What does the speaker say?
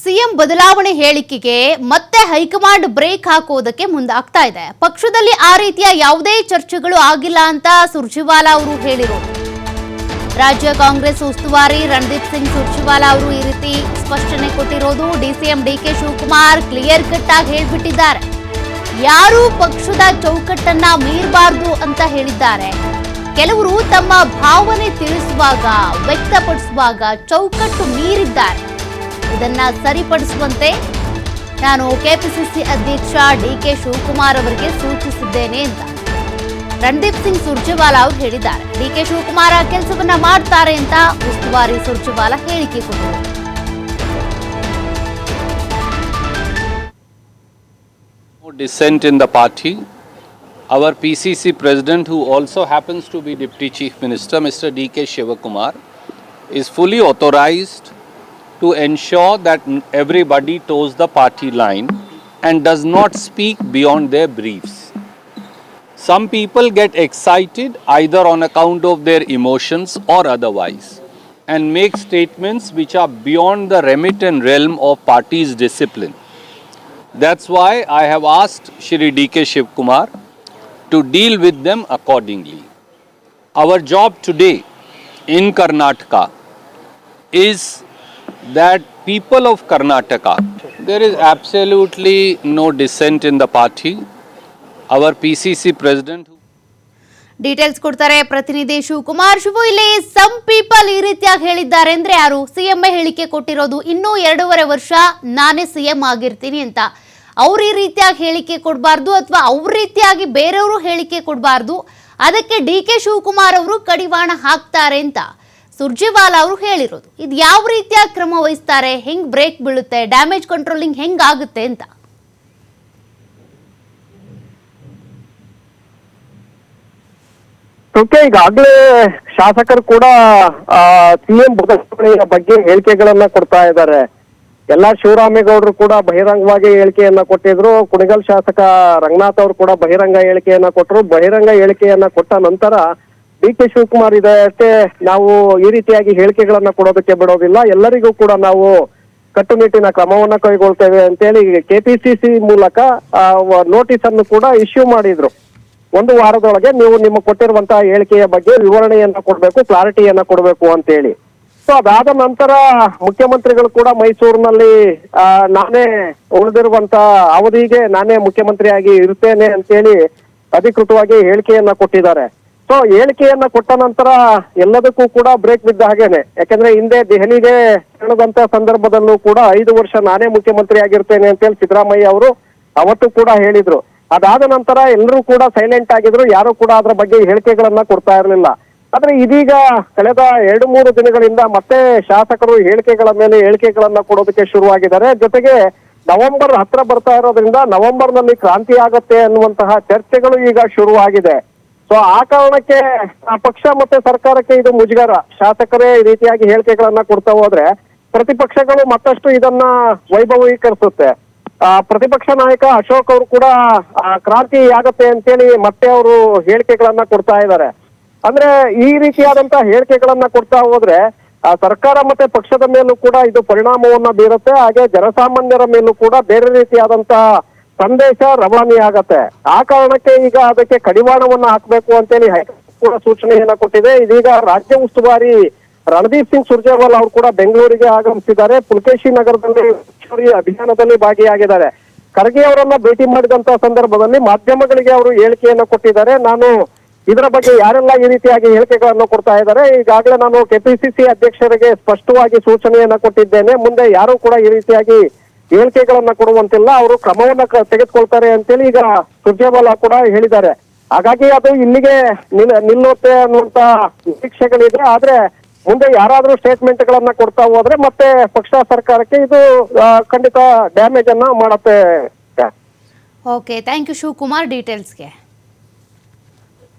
CM ಬದಲಾವಣೆ ಹೇಳಿಕೆಗೆ ಮತ್ತೆ ಹೈಕಮಾಂಡ್ ಬ್ರೇಕ್ ಹಾಕೋದಕ್ಕೆ ಮುಂದಾಗ್ತಾ ಇದೆ. ಪಕ್ಷದಲ್ಲಿ ಆ ರೀತಿಯ ಯಾವುದೇ ಚರ್ಚೆಗಳು ಆಗಿಲ್ಲ ಅಂತ ಸುರ್ಜೇವಾಲಾ ಅವರು ಹೇಳಿರೋದು. ರಾಜ್ಯ ಕಾಂಗ್ರೆಸ್ ಉಸ್ತುವಾರಿ ರಣದೀಪ್ ಸಿಂಗ್ ಸುರ್ಜೇವಾಲಾ ಅವರು ಈ ರೀತಿ ಸ್ಪಷ್ಟನೆ ಕೊಟ್ಟಿರೋದು. DCM DK Shivakumar clear cut ಆಗಿ ಹೇಳಿಬಿಟ್ಟಿದ್ದಾರೆ. ಯಾರು ಪಕ್ಷದ ಚೌಕಟ್ಟನ್ನ ಮೀರಬಾರದು ಅಂತ ಹೇಳಿದ್ದಾರೆ. ಕೆಲವರು ತಮ್ಮ ಭಾವನೆ ತಿಳಿಸುವಾಗ ವ್ಯಕ್ತಪಡಿಸುವಾಗ ಚೌಕಟ್ಟು ಮೀರಿದ್ದಾರೆ. ಇದನ್ನ ಸರಿಪಡಿಸುವಂತೆ ನಾನು ಕೆಪಿಸಿಸಿ ಅಧ್ಯಕ್ಷ ಡಿಕೆ ಶಿವಕುಮಾರ್ ಅವರಿಗೆ ಸೂಚಿಸಿದ್ದೇನೆ ಅಂತ ರಣದೀಪ್ ಸಿಂಗ್ ಸುರ್ಜೇವಾಲಾ ಅವರು ಹೇಳಿದ್ದಾರೆ. ಡಿಕೆ ಶಿವಕುಮಾರ್ ಕೆಲಸವನ್ನ ಮಾಡ್ತಾರೆ ಅಂತ ಉಸ್ತುವಾರಿ ಸುರ್ಜೇವಾಲಾ ಹೇಳಿಕೆ ಕೊಟ್ಟರು. Dissent in the party. Our PCC president, who also happens to be Deputy Chief Minister, Mr. D.K. Shivakumar, is fully authorized to ensure that everybody toes the party line and does not speak beyond their briefs. Some people get excited either on account of their emotions or otherwise and make statements which are beyond the remit and realm of party's discipline. That's why I have asked Shri D.K. Shivkumar to deal with them accordingly. Our job today in Karnataka is that people of Karnataka, there is absolutely no dissent in the party. Our PCC president details ಕೊಡ್ತಾರೆ ಪ್ರತಿನಿಧಿ ಶಿವಕುಮಾರ್. ಶಿವು, ಇಲ್ಲಿ some people ಈ ರೀತಿಯಾಗಿ ಹೇಳಿದ್ದಾರೆ ಅಂದ್ರೆ ಯಾರು? CM ಹೇಳಿಕೆ ಕೊಟ್ಟಿರೋದು ಇನ್ನೂ 2.5 ವರ್ಷ ನಾನೇ ಸಿಎಂ ಆಗಿರ್ತೀನಿ ಅಂತ. ಅವ್ರು ಈ ರೀತಿಯಾಗಿ ಹೇಳಿಕೆ ಕೊಡಬಾರ್ದು ಅಥವಾ ಅವ್ರ ರೀತಿಯಾಗಿ ಬೇರೆಯವರು ಹೇಳಿಕೆ ಕೊಡಬಾರ್ದು, ಅದಕ್ಕೆ ಡಿಕೆ ಶಿವಕುಮಾರ್ ಅವರು ಕಡಿವಾಣ ಹಾಕ್ತಾರೆ ಅಂತ ಸುರ್ಜೇವಾಲಾ ಅವರು ಹೇಳಿರೋದು. ಇದು ಯಾವ ರೀತಿಯ ಕ್ರಮ ವಹಿಸ್ತಾರೆ? ಹೆಂಗ್ ಬ್ರೇಕ್ ಬೀಳುತ್ತೆ? ಡ್ಯಾಮೇಜ್ ಕಂಟ್ರೋಲಿಂಗ್ ಹೆಂಗ್ ಆಗುತ್ತೆ ಅಂತ? ಈಗಾಗಲೇ ಶಾಸಕರು ಕೂಡ ಸಿಎಂ ಬದಲಾವಣೆಯ ಬಗ್ಗೆ ಹೇಳಿಕೆಗಳನ್ನ ಕೊಡ್ತಾ ಇದ್ದಾರೆ. ಎಲ್ಲಾ ಶಿವರಾಮೇಗೌಡರು ಕೂಡ ಬಹಿರಂಗವಾಗಿ ಹೇಳಿಕೆಯನ್ನ ಕೊಟ್ಟಿದ್ರು. ಕುಣಿಗಲ್ ಶಾಸಕ ರಂಗನಾಥ್ ಅವರು ಕೂಡ ಬಹಿರಂಗ ಹೇಳಿಕೆಯನ್ನ ಕೊಟ್ಟರು. ಬಹಿರಂಗ ಹೇಳಿಕೆಯನ್ನ ಕೊಟ್ಟ ನಂತರ ಡಿ.ಕೆ. ಶಿವಕುಮಾರ್ ಇದೆ ಅಷ್ಟೇ, ನಾವು ಈ ರೀತಿಯಾಗಿ ಹೇಳಿಕೆಗಳನ್ನ ಕೊಡೋದಕ್ಕೆ ಬಿಡೋದಿಲ್ಲ, ಎಲ್ಲರಿಗೂ ಕೂಡ ನಾವು ಕಟ್ಟುನಿಟ್ಟಿನ ಕ್ರಮವನ್ನ ಕೈಗೊಳ್ತೇವೆ ಅಂತೇಳಿ ಕೆಪಿಸಿಸಿ ಮೂಲಕ ನೋಟಿಸ್ ಅನ್ನು ಕೂಡ ಇಶ್ಯೂ ಮಾಡಿದ್ರು. 1 ವಾರದೊಳಗೆ ನೀವು ನಿಮ್ಮ ಕೊಟ್ಟಿರುವಂತಹ ಹೇಳಿಕೆಯ ಬಗ್ಗೆ ವಿವರಣೆಯನ್ನ ಕೊಡ್ಬೇಕು, ಕ್ಲಾರಿಟಿಯನ್ನ ಕೊಡ್ಬೇಕು ಅಂತೇಳಿ. ಸೊ ಅದಾದ ನಂತರ ಮುಖ್ಯಮಂತ್ರಿಗಳು ಕೂಡ ಮೈಸೂರಿನಲ್ಲಿ ನಾನೇ ಉಳಿದಿರುವಂತ ಅವಧಿಗೆ ನಾನೇ ಮುಖ್ಯಮಂತ್ರಿಯಾಗಿ ಇರ್ತೇನೆ ಅಂತೇಳಿ ಅಧಿಕೃತವಾಗಿ ಹೇಳಿಕೆಯನ್ನ ಕೊಟ್ಟಿದ್ದಾರೆ. ಸೊ ಹೇಳಿಕೆಯನ್ನ ಕೊಟ್ಟ ನಂತರ ಎಲ್ಲದಕ್ಕೂ ಕೂಡ ಬ್ರೇಕ್ ಬಿದ್ದ ಹಾಗೇನೆ. ಯಾಕಂದ್ರೆ ಹಿಂದೆ ದೆಹಲಿಗೆ ತೆರಳದಂತ ಸಂದರ್ಭದಲ್ಲೂ ಕೂಡ 5 ವರ್ಷ ನಾನೇ ಮುಖ್ಯಮಂತ್ರಿ ಆಗಿರ್ತೇನೆ ಅಂತೇಳಿ ಸಿದ್ದರಾಮಯ್ಯ ಅವರು ಅವತ್ತು ಕೂಡ ಹೇಳಿದ್ರು. ಅದಾದ ನಂತರ ಎಲ್ಲರೂ ಕೂಡ ಸೈಲೆಂಟ್ ಆಗಿದ್ರು, ಯಾರು ಕೂಡ ಅದರ ಬಗ್ಗೆ ಹೇಳಿಕೆಗಳನ್ನ ಕೊಡ್ತಾ ಇರಲಿಲ್ಲ. ಆದ್ರೆ ಇದೀಗ ಕಳೆದ 2-3 ದಿನಗಳಿಂದ ಮತ್ತೆ ಶಾಸಕರು ಹೇಳಿಕೆಗಳ ಮೇಲೆ ಹೇಳಿಕೆಗಳನ್ನ ಕೊಡೋದಕ್ಕೆ ಶುರುವಾಗಿದ್ದಾರೆ. ಜೊತೆಗೆ ನವೆಂಬರ್ ಹತ್ರ ಬರ್ತಾ ಇರೋದ್ರಿಂದ ನವೆಂಬರ್ನಲ್ಲಿ ಕ್ರಾಂತಿ ಆಗತ್ತೆ ಅನ್ನುವಂತಹ ಚರ್ಚೆಗಳು ಈಗ ಶುರುವಾಗಿದೆ. ಸೊ ಆ ಕಾರಣಕ್ಕೆ ಪಕ್ಷ ಮತ್ತೆ ಸರ್ಕಾರಕ್ಕೆ ಇದು ಮುಜುಗರ. ಶಾಸಕರೇ ಈ ರೀತಿಯಾಗಿ ಹೇಳಿಕೆಗಳನ್ನ ಕೊಡ್ತಾ ಹೋದ್ರೆ ಪ್ರತಿಪಕ್ಷಗಳು ಮತ್ತಷ್ಟು ಇದನ್ನ ವೈಭವೀಕರಿಸುತ್ತೆ. ಪ್ರತಿಪಕ್ಷ ನಾಯಕ ಅಶೋಕ್ ಅವರು ಕೂಡ ಕ್ರಾಂತಿ ಆಗತ್ತೆ ಅಂತೇಳಿ ಮತ್ತೆ ಅವರು ಹೇಳಿಕೆಗಳನ್ನ ಕೊಡ್ತಾ ಇದ್ದಾರೆ. ಅಂದ್ರೆ ಈ ರೀತಿಯಾದಂತಹ ಹೇಳಿಕೆಗಳನ್ನ ಕೊಡ್ತಾ ಹೋದ್ರೆ ಸರ್ಕಾರ ಮತ್ತೆ ಪಕ್ಷದ ಮೇಲೂ ಕೂಡ ಇದು ಪರಿಣಾಮವನ್ನ ಬೀರುತ್ತೆ. ಹಾಗೆ ಜನಸಾಮಾನ್ಯರ ಮೇಲೂ ಕೂಡ ಬೇರೆ ರೀತಿಯಾದಂತಹ ಸಂದೇಶ ರವಾನೆ ಆಗತ್ತೆ. ಆ ಕಾರಣಕ್ಕೆ ಈಗ ಅದಕ್ಕೆ ಕಡಿವಾಣವನ್ನ ಹಾಕ್ಬೇಕು ಅಂತೇಳಿ ಹೈಕಮಾಂಡ್ ಕೂಡ ಸೂಚನೆಯನ್ನ ಕೊಟ್ಟಿದೆ. ಇದೀಗ ರಾಜ್ಯ ಉಸ್ತುವಾರಿ ರಣದೀಪ್ ಸಿಂಗ್ ಸುರ್ಜೇವಾಲಾ ಅವರು ಕೂಡ ಬೆಂಗಳೂರಿಗೆ ಆಗಮಿಸಿದ್ದಾರೆ. ಪುಲಕೇಶಿ ನಗರದಲ್ಲಿ ಅಭಿಯಾನದಲ್ಲಿ ಭಾಗಿಯಾಗಿದ್ದಾರೆ. ಖರ್ಗೆ ಅವರನ್ನ ಭೇಟಿ ಮಾಡಿದಂತ ಸಂದರ್ಭದಲ್ಲಿ ಮಾಧ್ಯಮಗಳಿಗೆ ಅವರು ಹೇಳಿಕೆಯನ್ನ ಕೊಟ್ಟಿದ್ದಾರೆ. ನಾನು ಇದರ ಬಗ್ಗೆ ಯಾರೆಲ್ಲ ಈ ರೀತಿಯಾಗಿ ಹೇಳಿಕೆಗಳನ್ನು ಕೊಡ್ತಾ ಇದ್ದಾರೆ, ಈಗಾಗಲೇ ನಾನು ಕೆಪಿಸಿಸಿ ಅಧ್ಯಕ್ಷರಿಗೆ ಸ್ಪಷ್ಟವಾಗಿ ಸೂಚನೆಯನ್ನ ಕೊಟ್ಟಿದ್ದೇನೆ, ಮುಂದೆ ಯಾರು ಕೂಡ ಈ ರೀತಿಯಾಗಿ ಹೇಳಿಕೆಗಳನ್ನ ಕೊಡುವಂತಿಲ್ಲ, ಅವರು ಕ್ರಮವನ್ನ ತೆಗೆದುಕೊಳ್ತಾರೆ ಅಂತೇಳಿ ಈಗ ಸುರ್ಜೇವಾಲಾ ಕೂಡ ಹೇಳಿದ್ದಾರೆ. ಹಾಗಾಗಿ ಅದು ಇಲ್ಲಿಗೆ ನಿಲ್ಲುತ್ತೆ ಅನ್ನುವಂತ ನಿರೀಕ್ಷೆಗಳಿದೆ. ಆದ್ರೆ ಮುಂದೆ ಯಾರಾದ್ರೂ ಸ್ಟೇಟ್ಮೆಂಟ್ ಗಳನ್ನ ಕೊಡ್ತಾ ಹೋದ್ರೆ ಮತ್ತೆ ಪಕ್ಷ ಸರ್ಕಾರಕ್ಕೆ ಇದು ಖಂಡಿತ ಡ್ಯಾಮೇಜ್ ಅನ್ನ ಮಾಡುತ್ತೆ. Okay, thank you Shivakumar ಡೀಟೇಲ್ಸ್ಗೆ.